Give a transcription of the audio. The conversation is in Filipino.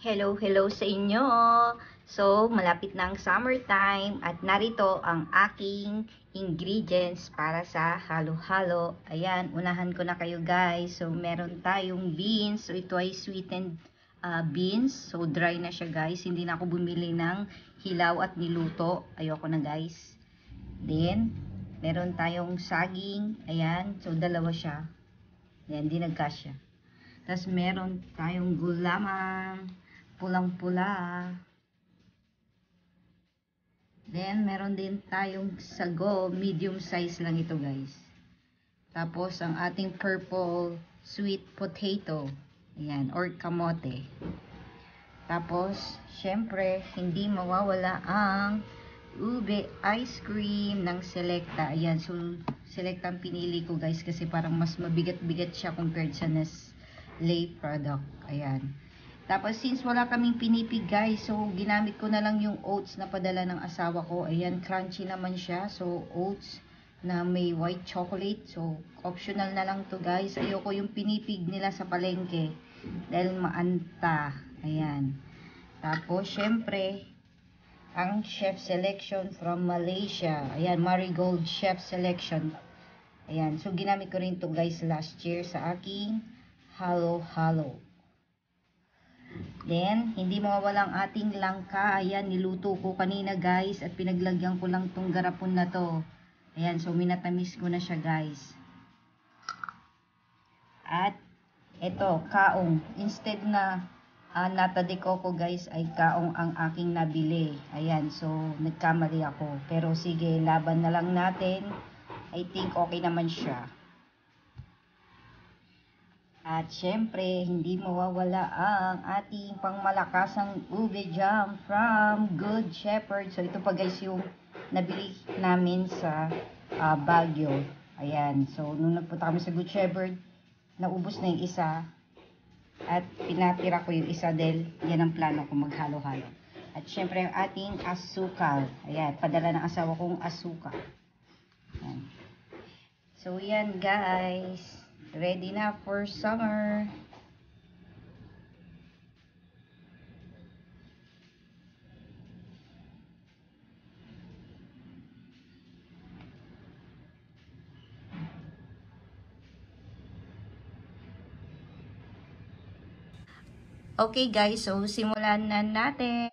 Hello, hello sa inyo! So, malapit na ang summertime at narito ang aking ingredients para sa halo-halo. Ayan, unahan ko na kayo guys. So, meron tayong beans. So, ito ay sweetened beans. So, dry na siya guys. Hindi na ako bumili ng hilaw at niluto. Ayoko na guys. Then, meron tayong saging. Ayan, so dalawa siya. Ayan, di nagkasya. Tapos meron tayong gulaman, pulang-pula. Then meron din tayong sago, medium size lang ito guys. Tapos ang ating purple sweet potato. Ayan, or kamote. Tapos, syempre, hindi mawawala ang ube ice cream ng Selecta. Ayan, so Selecta ang pinili ko guys kasi parang mas mabigat-bigat siya compared sa Nestle product. Ayan. Tapos since wala kaming pinipig guys, so ginamit ko na lang yung oats na padala ng asawa ko. Ayan, crunchy naman siya. So oats na may white chocolate. So optional na lang to guys. Ayoko yung pinipig nila sa palengke dahil maanta. Ayan. Tapos syempre ang chef selection from Malaysia. Ayan, Marigold chef selection. Ayan, so ginamit ko rin to guys last year sa aking halo-halo. Then, hindi mawawala ang ating langka. Ayan, niluto ko kanina guys at pinaglagyan ko lang tong garapon na to. Ayan, so minatamis ko na siya guys. At ito, kaong. Instead na nata de coco guys ay kaong ang aking nabili. Ayan, so nagkamali ako. Pero sige, laban na lang natin. I think okay naman siya. At syempre, hindi mawawala ang ating pangmalakasang ube jam from Good Shepherd. So ito pa guys yung nabili namin sa Baguio. Ayan, so nung nagpunta kami sa Good Shepherd, naubos na yung isa. At pinatira ko yung isa dahil yan ang plano ko maghalo-halo. At syempre ang ating asukal. Ayan, padala ng asawa kong asukal. Ayan. So yan guys. Ready na for summer. Okay guys, so simulan na natin.